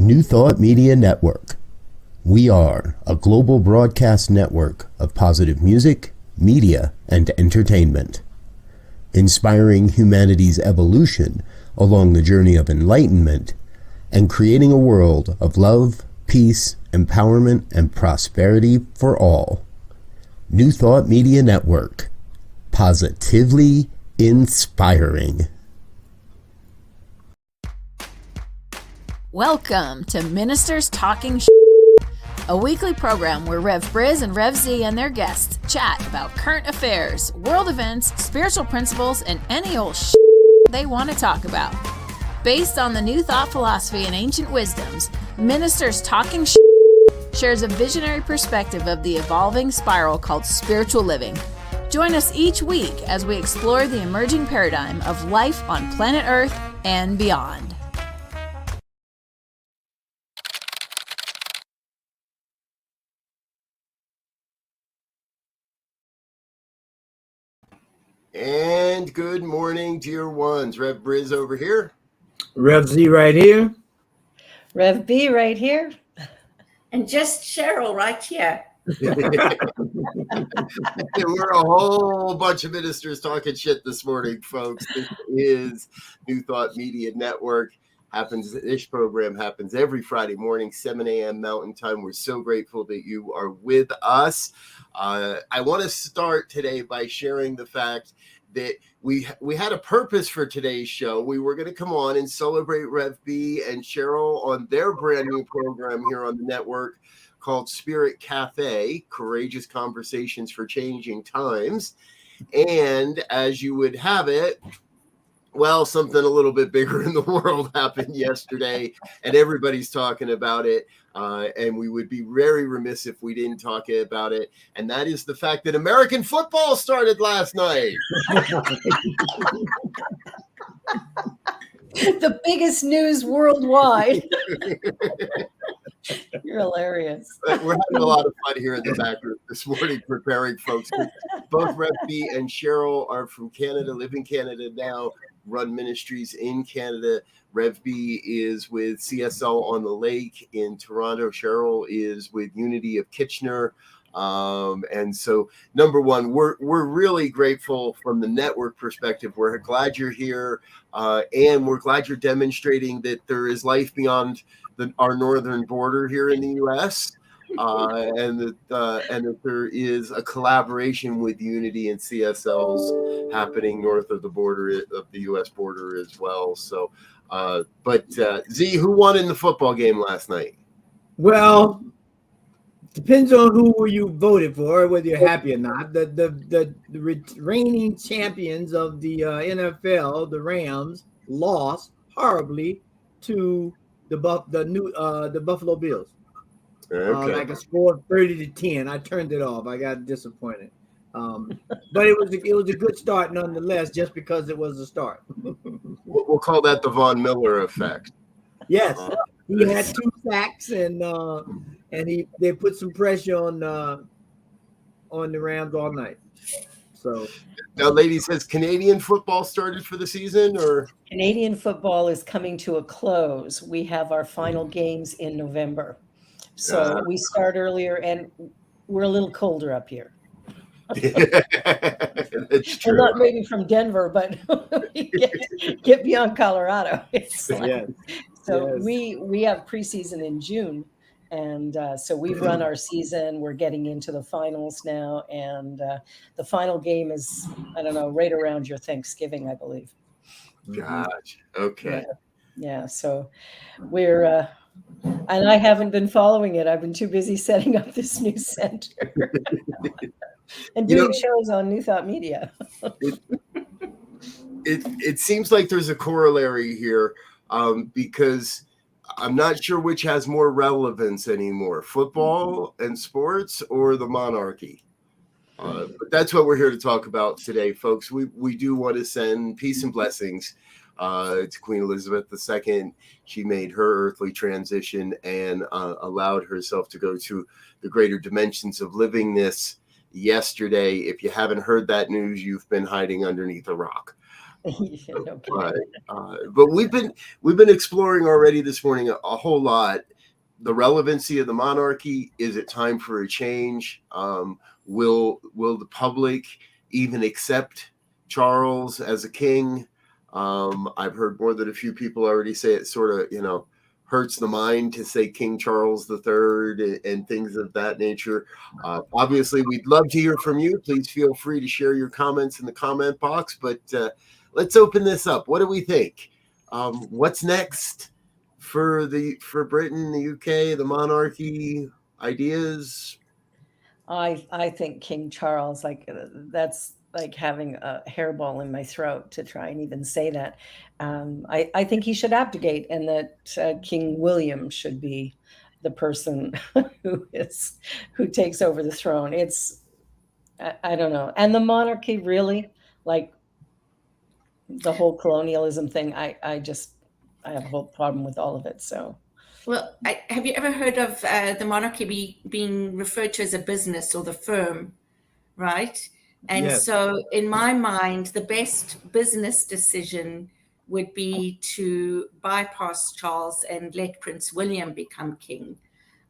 New Thought Media Network. We are a global broadcast network of positive music, media, and entertainment, inspiring humanity's evolution along the journey of enlightenment and creating a world of love, peace, empowerment, and prosperity for all. New Thought Media Network. Positively inspiring. Welcome to Ministers Talking a weekly program where Rev BRZ and Rev Z and their guests chat about current affairs, world events, spiritual principles, and any old they want to talk about. Based on the New Thought philosophy and ancient wisdoms, Ministers Talking shares a visionary perspective of the evolving spiral called spiritual living. Join us each week as we explore the emerging paradigm of life on planet Earth and beyond. And good morning, dear ones. Rev BRZ over here. Rev Z right here. Rev B right here. And just Cheryl right here. And we're a whole bunch of ministers talking shit this morning, folks. This is New Thought Media Network. This program happens every Friday morning, 7 a.m. Mountain Time. We're so grateful that you are with us. I want to start today by sharing the fact that we had a purpose for today's show. We were going to come on and celebrate Rev B and Cheryl on their brand new program here on the network called Spirit Cafe, Courageous Conversations for Changing Times. And as you would have it, well, something a little bit bigger in the world happened yesterday, and everybody's talking about it. And we would be very remiss if we didn't talk about it. And that is the fact that American football started last night. The biggest news worldwide. You're hilarious. We're having a lot of fun here in the back room this morning preparing folks. Both Rev B and Cheryl are from Canada, live in Canada now, run ministries in Canada. Rev B is with CSL on the Lake in Toronto. Cheryl is with Unity of Kitchener. And so, number one, we're really grateful from the network perspective. We're glad you're here, and we're glad you're demonstrating that there is life beyond our northern border here in the U.S. And that there is a collaboration with Unity and CSLs happening north of the border of the U.S. border as well. So, but Z, who won in the football game last night? Well, depends on who you voted for, whether you're happy or not. The reigning champions of the NFL, the Rams, lost horribly to the Buffalo Bills. Okay. Like a score of 30-10. I turned it off. I got disappointed. But it was a good start nonetheless, just because it was a start. We'll call that the Von Miller effect. Yes, he had 2 sacks, and they put some pressure on the Rams all night. So now, ladies, has Canadian football started for the season, or Canadian football is coming to a close. We have our final games in November. So we start earlier, and we're a little colder up here. That's true. Well, not maybe from Denver, but get beyond Colorado. It's like, yes. so Yes. we have preseason in June, and so we've run our season. We're getting into the finals now, and the final game is, I don't know, right around your Thanksgiving, I believe. Gotcha. Okay. Yeah. So we're and I haven't been following it. I've been too busy setting up this new center and doing shows on New Thought Media. It seems like there's a corollary here, because I'm not sure which has more relevance anymore, football and sports or the monarchy. But that's what we're here to talk about today, folks. We do want to send peace and blessings to Queen Elizabeth II. She made her earthly transition and allowed herself to go to the greater dimensions of living this yesterday. If you haven't heard that news, you've been hiding underneath a rock. No kidding. But we've been exploring already this morning a whole lot. The relevancy of the monarchy. Is it time for a change? Will the public even accept Charles as a king? I've heard more than a few people already say it sort of, hurts the mind to say King Charles III and things of that nature. Obviously, we'd love to hear from you. Please feel free to share your comments in the comment box. But let's open this up. What do we think? What's next for Britain, the UK, the monarchy? Ideas? I think King Charles, that's like having a hairball in my throat to try and even say that. I think he should abdicate, and that King William should be the person who takes over the throne. I don't know. And the monarchy, really, like the whole colonialism thing, I have a whole problem with all of it. So. Well, have you ever heard of the monarchy being referred to as a business or the firm, right? And Yes. so in my mind, the best business decision would be to bypass Charles and let Prince William become king.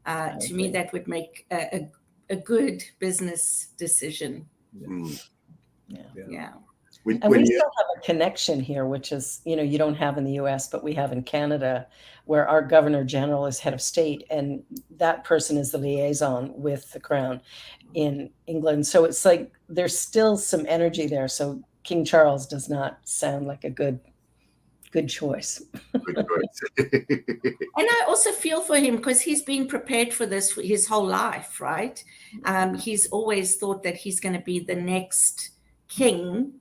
To me, that would make a good business decision. Yeah. We still have a connection here, which is, you don't have in the US, but we have in Canada, where our Governor General is head of state, and that person is the liaison with the Crown in England. So it's like there's still some energy there. So King Charles does not sound like a good choice. Good choice. And I also feel for him because he's been prepared for this his whole life, right? He's always thought that he's going to be the next king.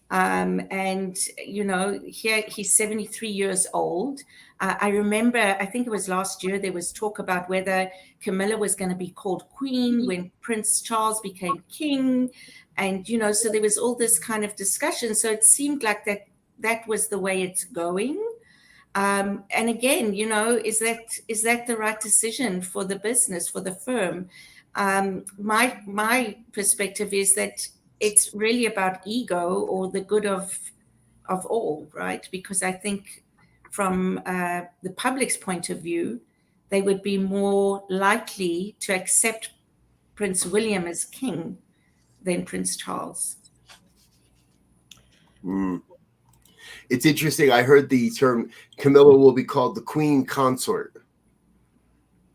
And here he's 73 years old. I remember, I think it was last year, there was talk about whether Camilla was going to be called queen when Prince Charles became king. And, so there was all this kind of discussion. So it seemed like that was the way it's going. And again, is that the right decision for the business, for the firm? My perspective is that it's really about ego or the good of all, right? Because I think from the public's point of view, they would be more likely to accept Prince William as king than Prince Charles. It's interesting. I heard the term Camilla will be called the Queen Consort.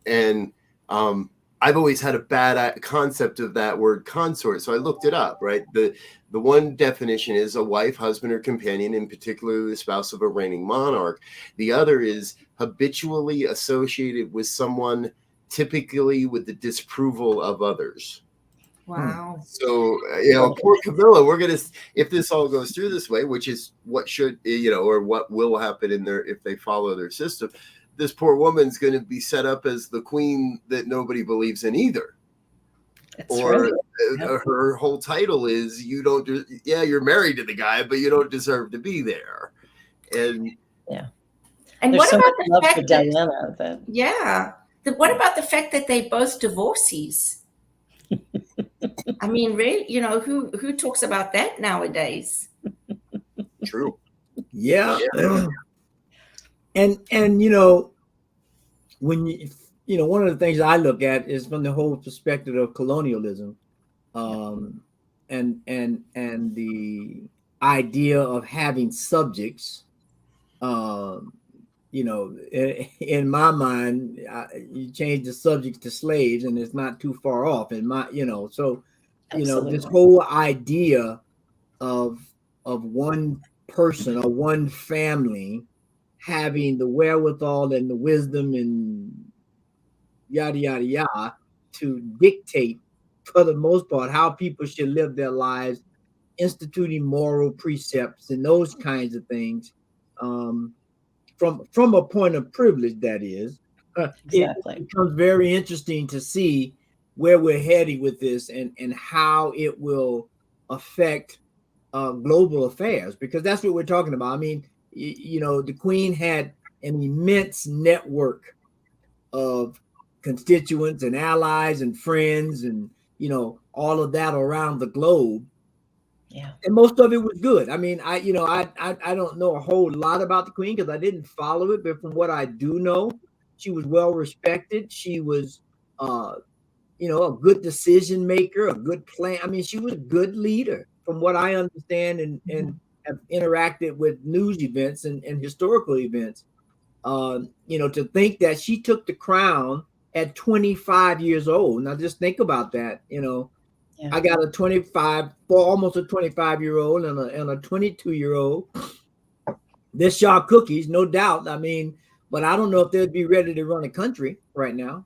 And I've always had a bad concept of that word consort. So I looked it up, right? The one definition is a wife, husband, or companion, in particular the spouse of a reigning monarch. The other is habitually associated with someone, typically with the disapproval of others. Wow. So, poor Camilla, if this all goes through this way, which is what should, or what will happen if they follow their system, this poor woman's going to be set up as the queen that nobody believes in either. Her whole title is you're married to the guy, but you don't deserve to be there. And and there's what about the love fact for Diana that what about the fact that they both divorcees? I mean, really, who talks about that nowadays? True. Yeah. And when one of the things I look at is from the whole perspective of colonialism, and the idea of having subjects. In my mind, you change the subject to slaves, and it's not too far off. This whole idea of one person or one family having the wherewithal and the wisdom and yada yada yada to dictate, for the most part, how people should live their lives, instituting moral precepts and those kinds of things. From a point of privilege, that is, exactly. It becomes very interesting to see where we're heading with this and how it will affect global affairs, because that's what we're talking about. I mean, the Queen had an immense network of constituents and allies and friends and all of that around the globe. Yeah. And most of it was good. I mean, I don't know a whole lot about the Queen because I didn't follow it, but from what I do know, she was well respected. She was, a good decision maker, a good plan. I mean, she was a good leader, from what I understand, and have interacted with news events and historical events. To think that she took the crown at 25 years old. Now, just think about that. Yeah. I got a 25, almost a 25-year-old and a 22-year-old. They're sharp cookies, no doubt. I mean, but I don't know if they'd be ready to run a country right now.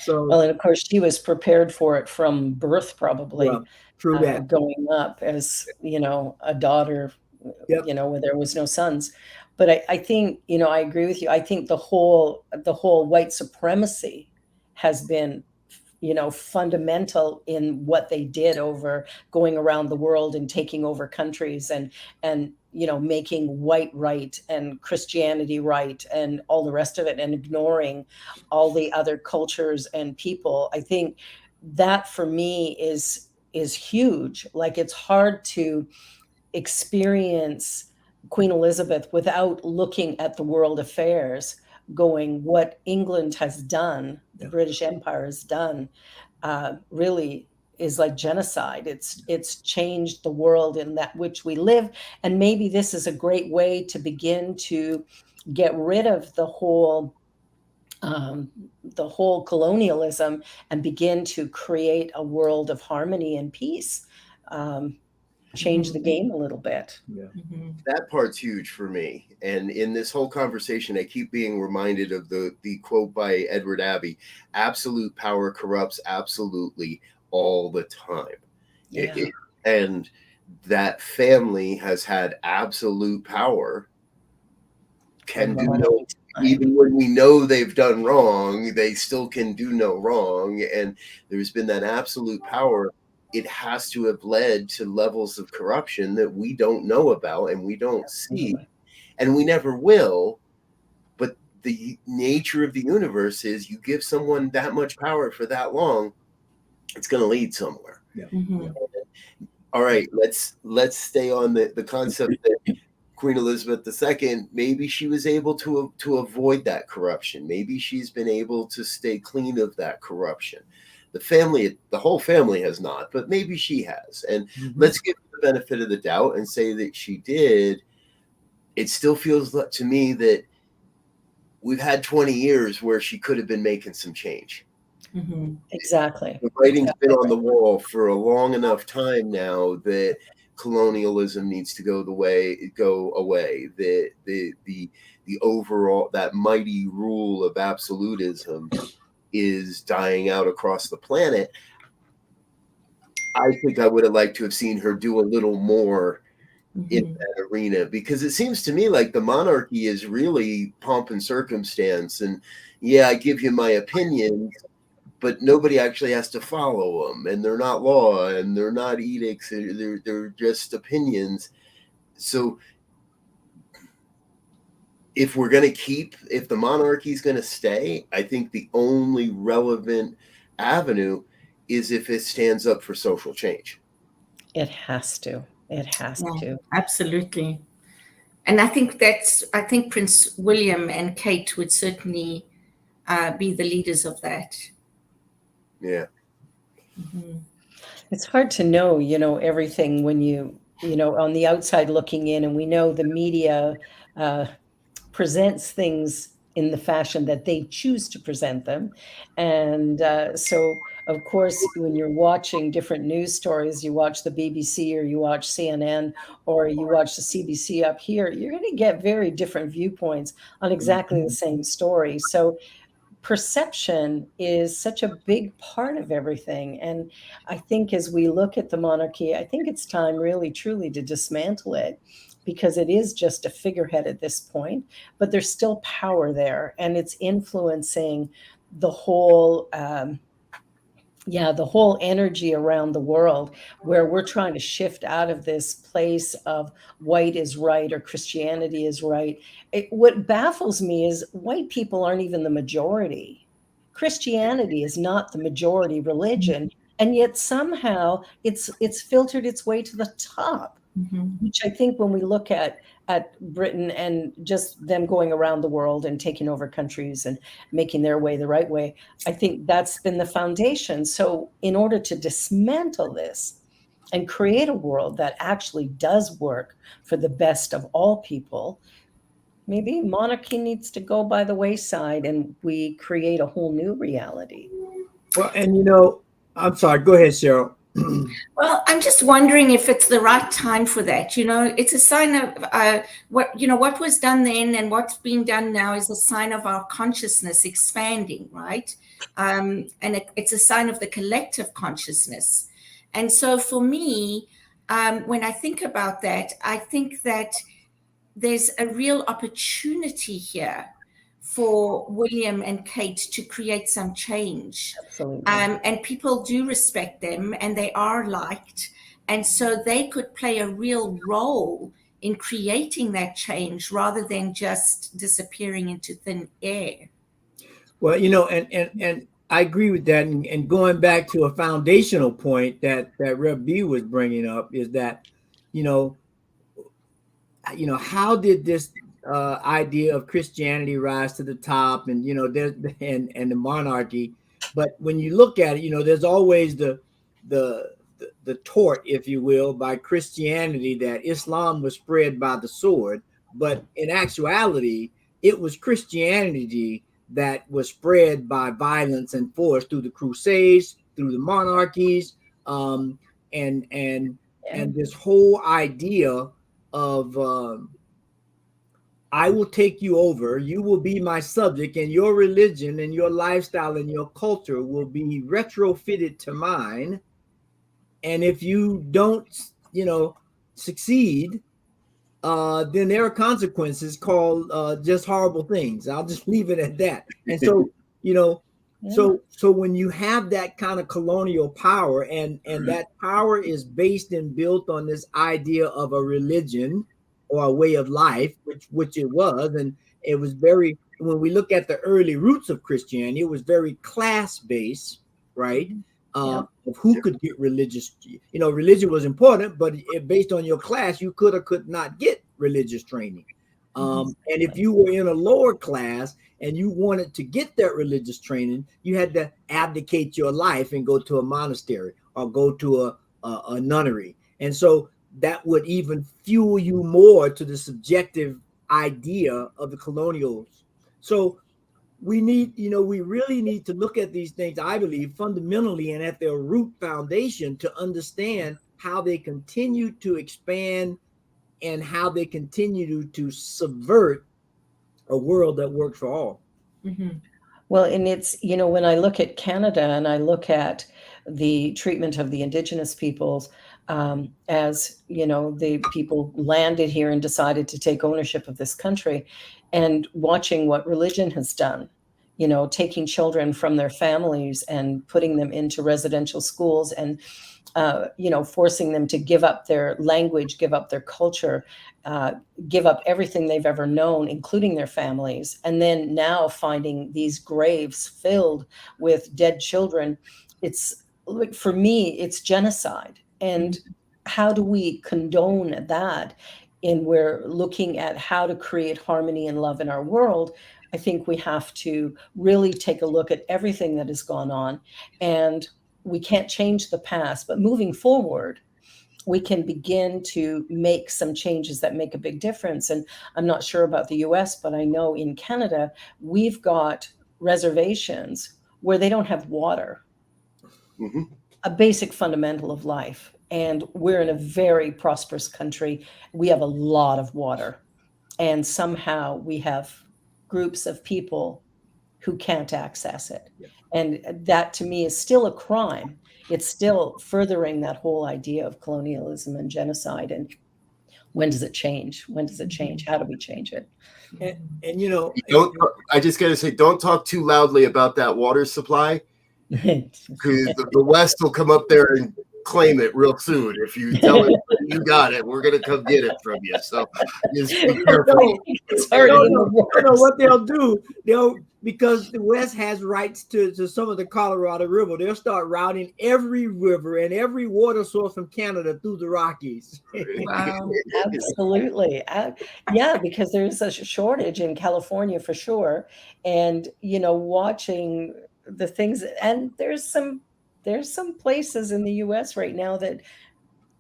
So, Well, and of course, she was prepared for it from birth, probably. well, true that. Going up as, a daughter, Yep. where there was no sons. But I think, I agree with you. I think the whole white supremacy has been, fundamental in what they did over going around the world and taking over countries and making white right and Christianity right and all the rest of it, and ignoring all the other cultures and people. I think that for me is huge. Like, it's hard to experience Queen Elizabeth without looking at the world affairs, going, what England has done, the British Empire has done, really is like genocide. It's changed the world in that which we live. And maybe this is a great way to begin to get rid of the whole colonialism and begin to create a world of harmony and peace. Change the game a little bit. Yeah. That part's huge for me. And in this whole conversation, I keep being reminded of the quote by Edward Abbey: absolute power corrupts absolutely all the time. Yeah. And that family has had absolute power, can do no, even when we know they've done wrong, they still can do no wrong. And there's been that absolute power. It has to have led to levels of corruption that we don't know about and we don't see, and we never will. But the nature of the universe is, you give someone that much power for that long, it's going to lead somewhere. Yeah. All right, let's stay on the concept that Queen Elizabeth II, maybe she was able to avoid that corruption. Maybe she's been able to stay clean of that corruption. The whole family has not, but maybe she has. And let's give her the benefit of the doubt and say that she did. It still feels to me that we've had 20 years where she could have been making some change. Exactly. The writing's been on the wall for a long enough time now that colonialism needs to go away. The overall, that mighty rule of absolutism is dying out across the planet. I think I would have liked to have seen her do a little more in that arena, because it seems to me like the monarchy is really pomp and circumstance. And yeah, I give you my opinions, but nobody actually has to follow them, and they're not law, and they're not edicts, they're just opinions. So if the monarchy is going to stay, I think the only relevant avenue is if it stands up for social change. It has to. It has to. Absolutely. And I think Prince William and Kate would certainly be the leaders of that. Yeah. It's hard to know, everything when you on the outside looking in, and we know the media presents things in the fashion that they choose to present them. And so, of course, when you're watching different news stories, you watch the BBC or you watch CNN or you watch the CBC up here, you're going to get very different viewpoints on exactly the same story. So perception is such a big part of everything. And I think as we look at the monarchy, I think it's time really, truly to dismantle it, because it is just a figurehead at this point, but there's still power there, and it's influencing the whole, the whole energy around the world, where we're trying to shift out of this place of white is right or Christianity is right. What baffles me is white people aren't even the majority. Christianity is not the majority religion. and yet somehow it's filtered its way to the top. Which I think when we look at Britain and just them going around the world and taking over countries and making their way the right way, I think that's been the foundation. So in order to dismantle this and create a world that actually does work for the best of all people, maybe monarchy needs to go by the wayside and we create a whole new reality. Well, and I'm sorry, go ahead, Cheryl. Well, I'm just wondering if it's the right time for that. It's a sign of what was done then and what's being done now is a sign of our consciousness expanding, right? And it's a sign of the collective consciousness. And so for me, when I think about that, I think that there's a real opportunity here for William and Kate to create some change. Absolutely. And people do respect them and they are liked. And so they could play a real role in creating that change rather than just disappearing into thin air. Well, and I agree with that. And going back to a foundational point that Rev B was bringing up is that, how did this idea of Christianity rise to the top, and there's and the monarchy, but when you look at it, there's always the tort, if you will, by Christianity that Islam was spread by the sword, but in actuality, it was Christianity that was spread by violence and force through the Crusades, through the monarchies, and this whole idea of I will take you over, you will be my subject, and your religion and your lifestyle and your culture will be retrofitted to mine. And if you don't, succeed, then there are consequences called just horrible things. I'll just leave it at that. And so, so when you have that kind of colonial power and that power is based and built on this idea of a religion or a way of life, which it was, and it was very, when we look at the early roots of Christianity, it was very class-based, right? Of who could get religious. Religion was important, but based on your class, you could or could not get religious training. And if you were in a lower class and you wanted to get that religious training, you had to abdicate your life and go to a monastery or go to a nunnery. And so that would even fuel you more to the subjective idea of the colonials. So we really need to look at these things, I believe, fundamentally and at their root foundation to understand how they continue to expand and how they continue to subvert a world that works for all. Mm-hmm. Well, and it's, when I look at Canada and I look at the treatment of the Indigenous peoples, as the people landed here and decided to take ownership of this country, and watching what religion has done, taking children from their families and putting them into residential schools and forcing them to give up their language, give up their culture, give up everything they've ever known, including their families, and then now finding these graves filled with dead children. It's, for me, it's genocide. And how do we condone that? And we're looking at how to create harmony and love in our world. I think we have to really take a look at everything that has gone on. And we can't change the past, but moving forward, we can begin to make some changes that make a big difference. And I'm not sure about the US, but I know in Canada, we've got reservations where they don't have water. Mm-hmm. A basic fundamental of life. And we're in a very prosperous country. We have a lot of water. And somehow we have groups of people who can't access it. Yeah. And that to me is still a crime. It's still furthering that whole idea of colonialism and genocide. And when does it change? When does it change? How do we change it? And I just got to say, don't talk too loudly about that water supply, because the West will come up there and claim it real soon. If you tell us you got it, we're gonna come get it from you. So just be careful. It's already in the works. What they'll do, because the West has rights to some of the Colorado River, they'll start routing every river and every water source from Canada through the Rockies. Wow. Absolutely. Yeah, because there's a shortage in California for sure. And, watching the things, and there's some places in the US right now that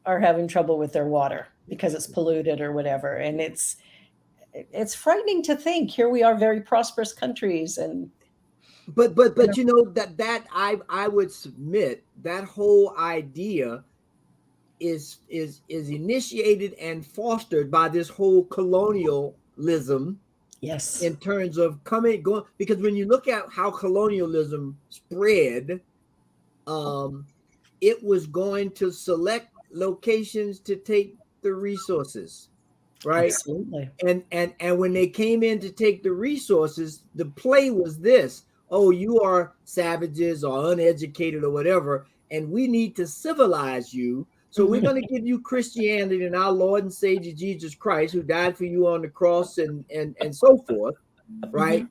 are having trouble with their water because it's polluted or whatever. And it's frightening to think here we are, very prosperous countries, and but that I would submit that whole idea is initiated and fostered by this whole colonialism. Yes. In terms of going, because when you look at how colonialism spread, it was going to select locations to take the resources, right? Absolutely. And when they came in to take the resources, the play was this: oh, you are savages or uneducated or whatever, and we need to civilize you. So we're going to give you Christianity and our Lord and Savior Jesus Christ, who died for you on the cross and so forth, right?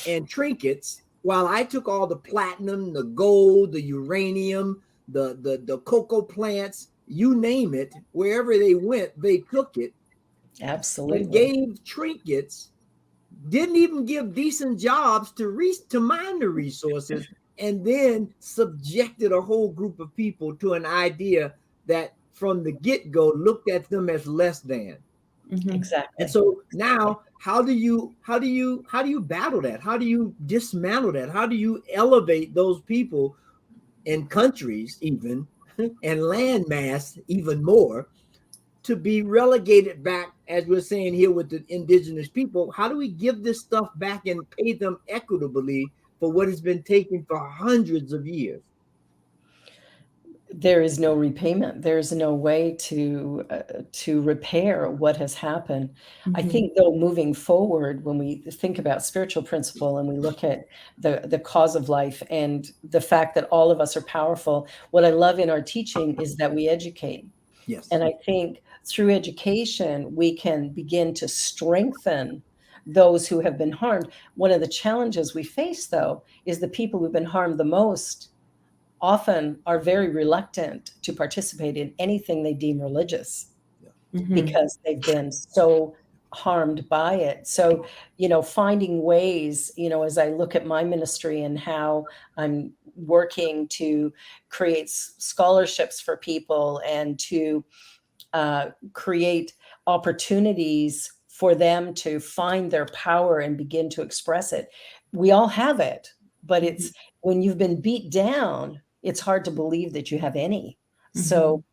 And trinkets, while I took all the platinum, the gold, the uranium, the cocoa plants, you name it, wherever they went, they took it. Absolutely. And gave trinkets, didn't even give decent jobs to mine the resources, and then subjected a whole group of people to an idea that from the get-go looked at them as less than. Exactly. And so now how do you battle that? How do you dismantle that? How do you elevate those people and countries even and land mass even more to be relegated back, as we're saying here with the indigenous people? How do we give this stuff back and pay them equitably for what has been taken for hundreds of years? There is no repayment. There's no way to repair what has happened. I think, though, moving forward, when we think about spiritual principle and we look at the cause of life and the fact that all of us are powerful, what I love in our teaching is that we educate. Yes. And I think through education, we can begin to strengthen those who have been harmed. One of the challenges we face, though, is the people who've been harmed the most often are very reluctant to participate in anything they deem religious because they've been so harmed by it. So, finding ways, as I look at my ministry and how I'm working to create scholarships for people and to create opportunities for them to find their power and begin to express it. We all have it, but it's when you've been beat down, it's hard to believe that you have any. So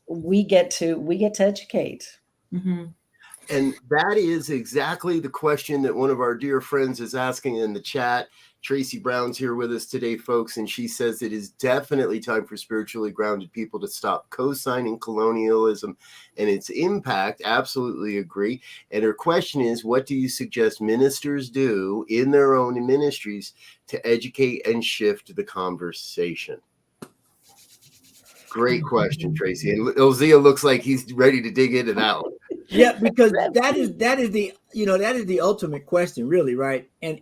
we get to educate. And that is exactly the question that one of our dear friends is asking in the chat. Tracy Brown's here with us today, folks, and she says it is definitely time for spiritually grounded people to stop co-signing colonialism and its impact. Absolutely agree. And her question is, what do you suggest ministers do in their own ministries to educate and shift the conversation? Great question, Tracy. And Ozia looks like he's ready to dig into that one. Yeah, because that is the ultimate question, really, right? And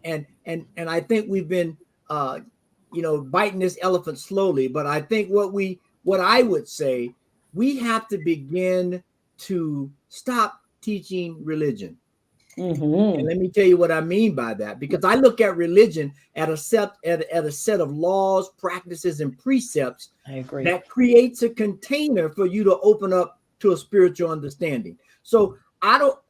I think we've been biting this elephant slowly, but I think what I would say, we have to begin to stop teaching religion. And let me tell you what I mean by that, because I look at religion at a set of laws, practices, and precepts. I agree. That creates a container for you to open up to a spiritual understanding. So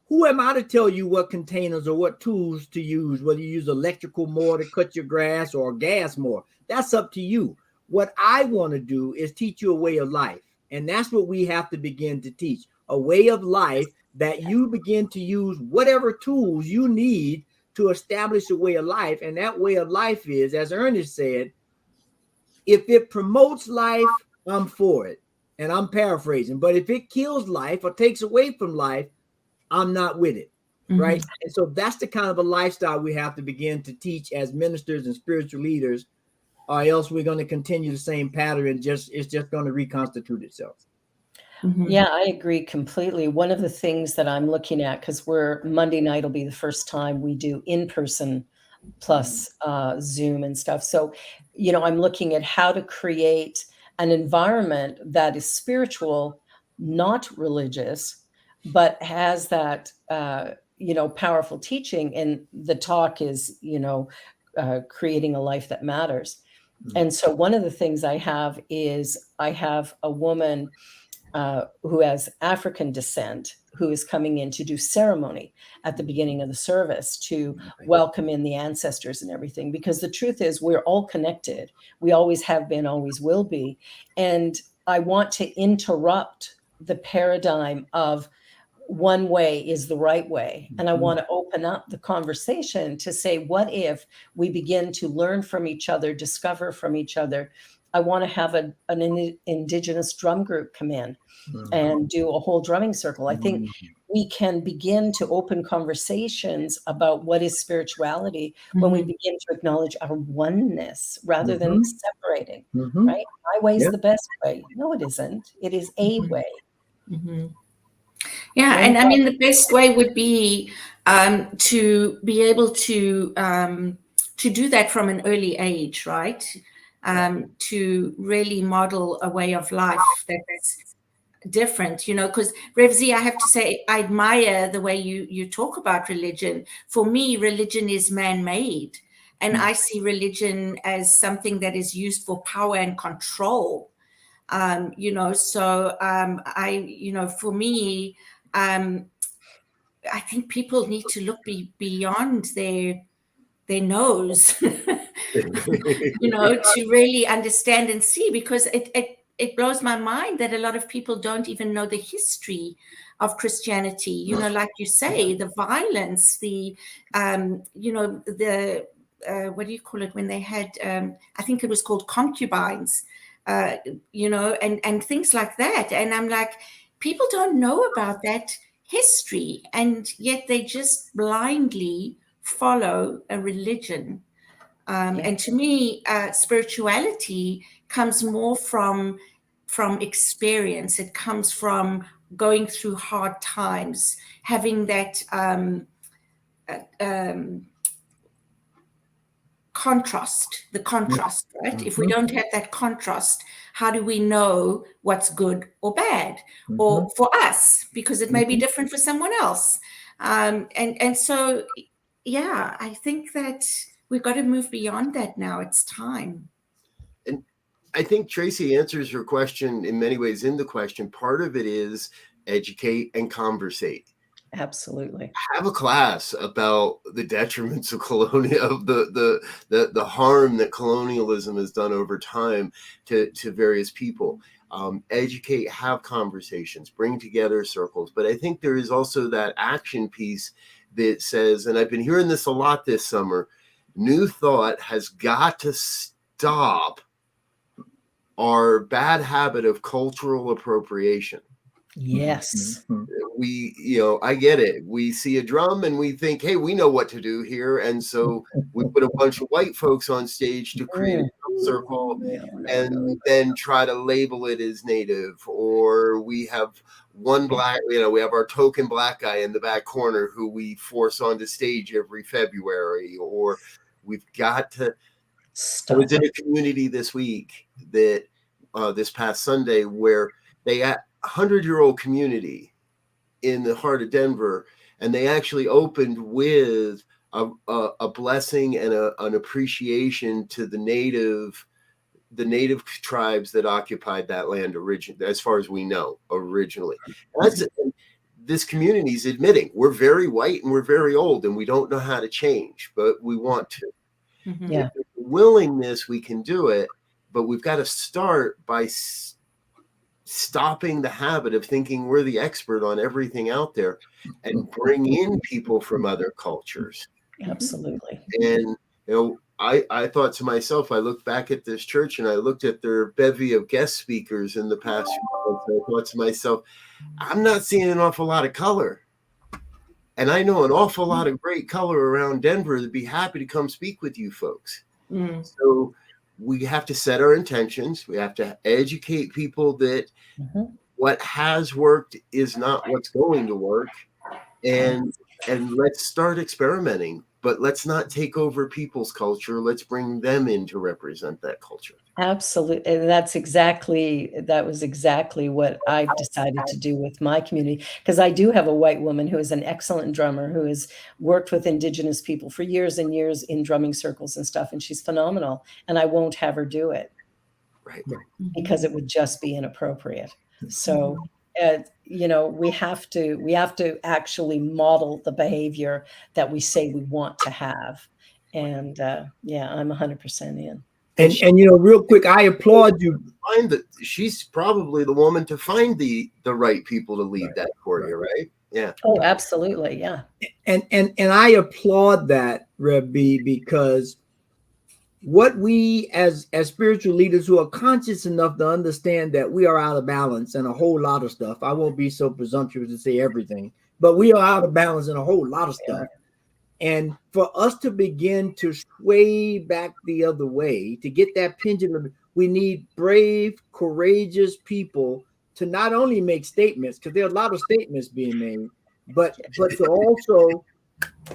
who am I to tell you what containers or what tools to use, whether you use electrical more to cut your grass or gas more? That's up to you. What I want to do is teach you a way of life. And that's what we have to begin to teach, a way of life that you begin to use whatever tools you need to establish a way of life. And that way of life is, as Ernest said, if it promotes life, I'm for it. And I'm paraphrasing, but if it kills life or takes away from life, I'm not with it, right? And so that's the kind of a lifestyle we have to begin to teach as ministers and spiritual leaders or else we're going to continue the same pattern. It's just going to reconstitute itself. Mhm. Yeah, I agree completely. One of the things that I'm looking at, because Monday night will be the first time we do in-person plus Zoom and stuff. So, I'm looking at how to create an environment that is spiritual, not religious, but has that, powerful teaching. And the talk is, creating a life that matters. And so one of the things I have a woman who has African descent, who is coming in to do ceremony at the beginning of the service to welcome in the ancestors and everything. Because the truth is, we're all connected. We always have been, always will be. And I want to interrupt the paradigm of one way is the right way. And I want to open up the conversation to say, what if we begin to learn from each other, discover from each other? I want to have an indigenous drum group come in and do a whole drumming circle. I think we can begin to open conversations about what is spirituality when we begin to acknowledge our oneness rather than separating, right? My way is the best way. No, it isn't. It is a way. Yeah, and I mean the best way would be to be able to do that from an early age, right? To really model a way of life that's different, because Rev Z, I have to say, I admire the way you talk about religion. For me, religion is man-made, and I see religion as something that is used for power and control. So for me, I think people need to look beyond their nose, to really understand and see, because it blows my mind that a lot of people don't even know the history of Christianity. Like you say, the violence, the what do you call it when they had? I think it was called concubines, and things like that. And I'm like, people don't know about that history, and yet they just blindly follow a religion. And to me, spirituality comes more from experience. It comes from going through hard times, having that contrast, right? If we don't have that contrast, how do we know what's good or bad, or for us, because it may be different for someone else. And so, yeah, I think that we've got to move beyond that now. It's time. And I think Tracy answers your question in many ways in the question. Part of it is educate and conversate. Absolutely. Have a class about the detriments of the harm that colonialism has done over time to various people. Educate, have conversations, bring together circles. But I think there is also that action piece that says, and I've been hearing this a lot this summer, New Thought has got to stop our bad habit of cultural appropriation. Yes. I get it. We see a drum and we think, hey, we know what to do here. And so we put a bunch of white folks on stage to create a drum circle and then try to label it as native. Or we have one black, we have our token black guy in the back corner who we force onto stage every February. Or we've got to. I was in a community this week that this past Sunday where they had 100-year-old community in the heart of Denver, and they actually opened with a blessing and an appreciation to the native tribes that occupied that land originally, as far as we know, originally. This community is admitting we're very white and we're very old and we don't know how to change, but we want to. Yeah. With willingness, we can do it, but we've got to start by stopping the habit of thinking we're the expert on everything out there and bring in people from other cultures. Absolutely. And, I thought to myself, I looked back at this church and I looked at their bevy of guest speakers in the past few months. I thought to myself, I'm not seeing an awful lot of color. And I know an awful lot of great color around Denver that'd be happy to come speak with you folks. So we have to set our intentions. We have to educate people that what has worked is not what's going to work. And let's start experimenting, but let's not take over people's culture. Let's bring them in to represent that culture. Absolutely. And that was exactly what I've decided to do with my community. Because I do have a white woman who is an excellent drummer, who has worked with Indigenous people for years and years in drumming circles and stuff. And she's phenomenal. And I won't have her do it. Right. Because it would just be inappropriate. So, we have to actually model the behavior that we say we want to have. And I'm 100% in. And real quick, I applaud you. Find that she's probably the woman to find the right people to lead that for you, right? Yeah. Oh, absolutely, yeah. And I applaud that, Rev B, because what we as spiritual leaders who are conscious enough to understand that we are out of balance and a whole lot of stuff. I won't be so presumptuous to say everything, but we are out of balance in a whole lot of stuff. And for us to begin to sway back the other way, to get that pendulum, we need brave, courageous people to not only make statements, because there are a lot of statements being made, but to also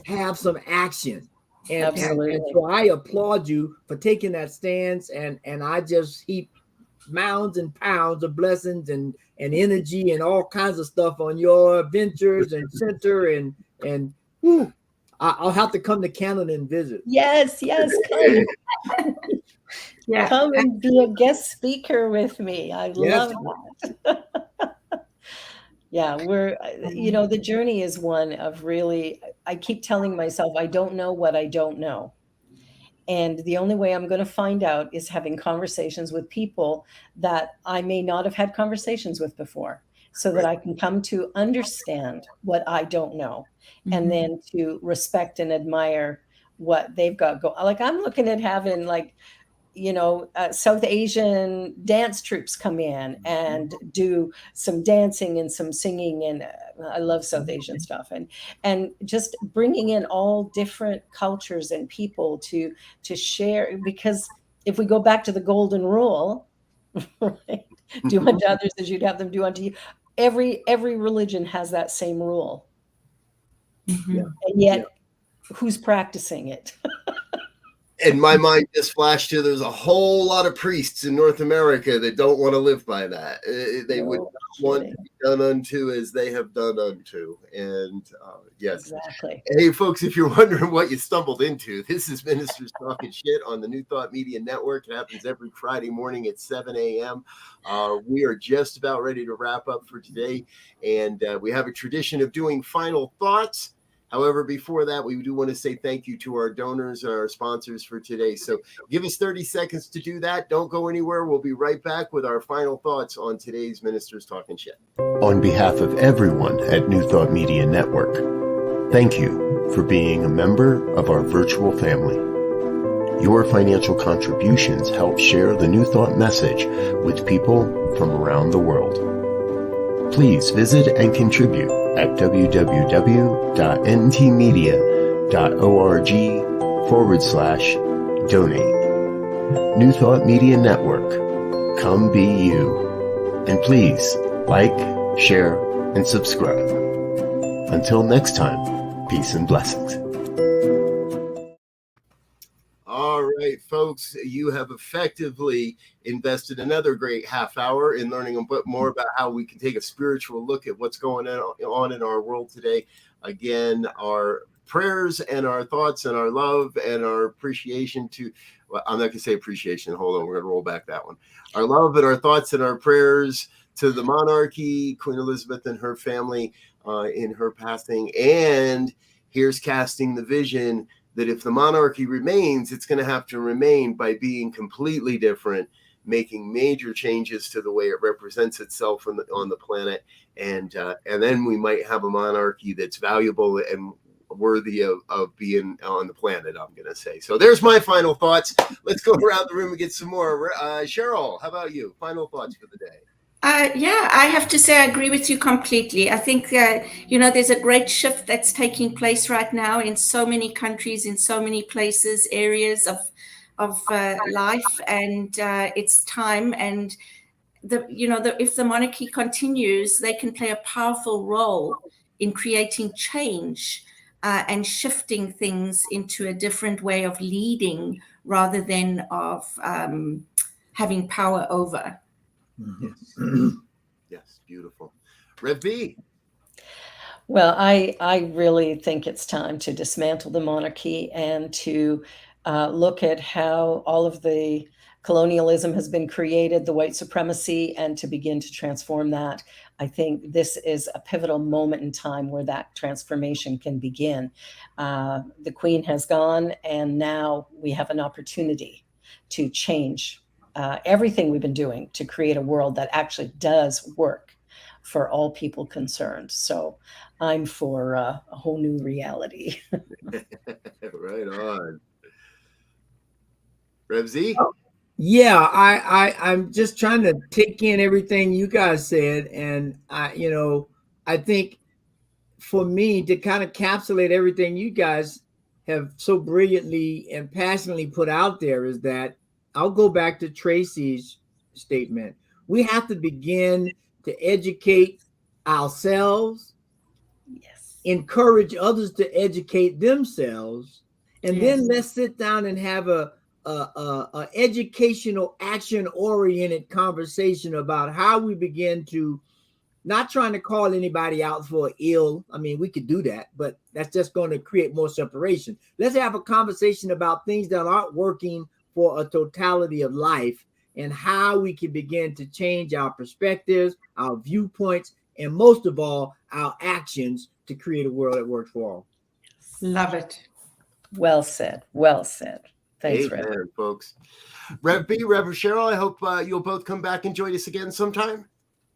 have some action. And so I applaud you for taking that stance, and I just heap mounds and pounds of blessings and energy and all kinds of stuff on your ventures and center and whew, I'll have to come to Canada and visit. Yes, come. Come and be a guest speaker with me. I love that. We're, the journey is one of really, I keep telling myself, I don't know what I don't know. And the only way I'm going to find out is having conversations with people that I may not have had conversations with before, so that I can come to understand what I don't know, and then to respect and admire what they've got going. Like, I'm looking at having South Asian dance troupes come in and do some dancing and some singing, and I love South Asian stuff, and just bringing in all different cultures and people to share. Because if we go back to the golden rule, right? Do unto others as you'd have them do unto you. Every religion has that same rule, and yet who's practicing it? And my mind just flashed to, there's a whole lot of priests in North America that don't want to live by that. They would not want to be done unto as they have done unto. And yes. Exactly. Hey, folks, if you're wondering what you stumbled into, this is Ministers Talking Shit on the New Thought Media Network. It happens every Friday morning at 7 a.m. We are just about ready to wrap up for today. And we have a tradition of doing final thoughts. However, before that, we do want to say thank you to our donors and our sponsors for today. So give us 30 seconds to do that. Don't go anywhere. We'll be right back with our final thoughts on today's Ministers Talking Shit. On behalf of everyone at New Thought Media Network, thank you for being a member of our virtual family. Your financial contributions help share the New Thought message with people from around the world. Please visit and contribute at www.ntmedia.org/donate. New Thought Media Network. Come be you. And please like, share, and subscribe. Until next time, peace and blessings. All right, folks, you have effectively invested another great half hour in learning a bit more about how we can take a spiritual look at what's going on in our world today. Again, our prayers and our thoughts and our love and our appreciation to, well, I'm not going to say appreciation. Hold on, we're going to roll back that one. Our love and our thoughts and our prayers to the monarchy, Queen Elizabeth and her family in her passing. And here's casting the vision that if the monarchy remains, it's going to have to remain by being completely different, making major changes to the way it represents itself on the planet. And then we might have a monarchy that's valuable and worthy of being on the planet, I'm going to say. So there's my final thoughts. Let's go around the room and get some more. Cheryl, how about you? Final thoughts for the day. I have to say I agree with you completely. I think, there's a great shift that's taking place right now in so many countries, in so many places, areas life, and it's time. And if the monarchy continues, they can play a powerful role in creating change and shifting things into a different way of leading rather than of having power over. Yes, beautiful. Rev B. Well, I really think it's time to dismantle the monarchy and to look at how all of the colonialism has been created, the white supremacy, and to begin to transform that. I think this is a pivotal moment in time where that transformation can begin. The Queen has gone, and now we have an opportunity to change everything we've been doing to create a world that actually does work for all people concerned. So I'm for a whole new reality. Right on. Rev Z? Yeah, I'm just trying to take in everything you guys said, and I think for me to kind of encapsulate everything you guys have so brilliantly and passionately put out there is that I'll go back to Tracy's statement. We have to begin to educate ourselves, Yes. encourage others to educate themselves, and then let's sit down and have a educational, action-oriented conversation about how we begin to, not trying to call anybody out for ill. I mean, we could do that, but that's just going to create more separation. Let's have a conversation about things that aren't working for a totality of life and how we can begin to change our perspectives, our viewpoints, and most of all, our actions to create a world that works for all. Love it. Well said. Well said. Thanks, Amen, Rev. folks. Rev B, Rev Cheryl, I hope you'll both come back and join us again sometime.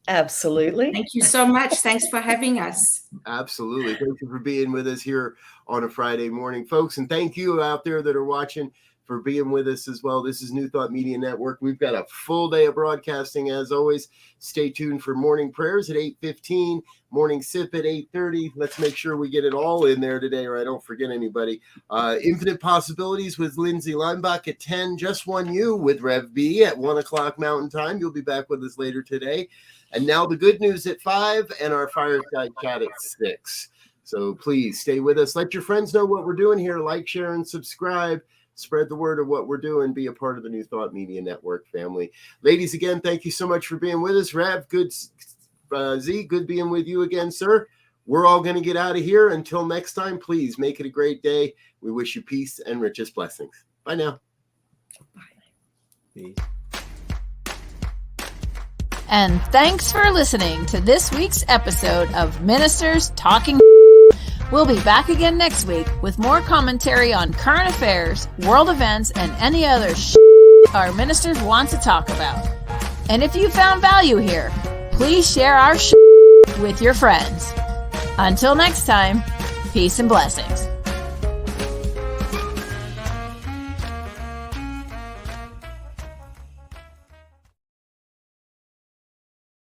Absolutely. Thank you so much. Thanks for having us. Absolutely. Thank you for being with us here on a Friday morning, folks. And thank you out there that are watching for being with us as well. This is New Thought Media Network. We've got a full day of broadcasting as always. Stay tuned for morning prayers at 8:15, morning sip at 8:30. Let's make sure we get it all in there today, or I don't forget anybody. Infinite Possibilities with Lindsay Leinbach at 10. Just One You with Rev B at 1 o'clock Mountain Time. You'll be back with us later today. And now the good news at 5 and our fireside chat at 6. So please stay with us. Let your friends know what we're doing here. Like, share, and subscribe. Spread the word of what we're doing. Be a part of the New Thought Media Network family. Ladies, again, thank you so much for being with us. Rev, good. Z, good being with you again, sir. We're all going to get out of here. Until next time, please make it a great day. We wish you peace and richest blessings. Bye now. Bye. Peace. And thanks for listening to this week's episode of Ministers Talking. We'll be back again next week with more commentary on current affairs, world events, and any other our ministers want to talk about. And if you found value here, please share our with your friends. Until next time, peace and blessings.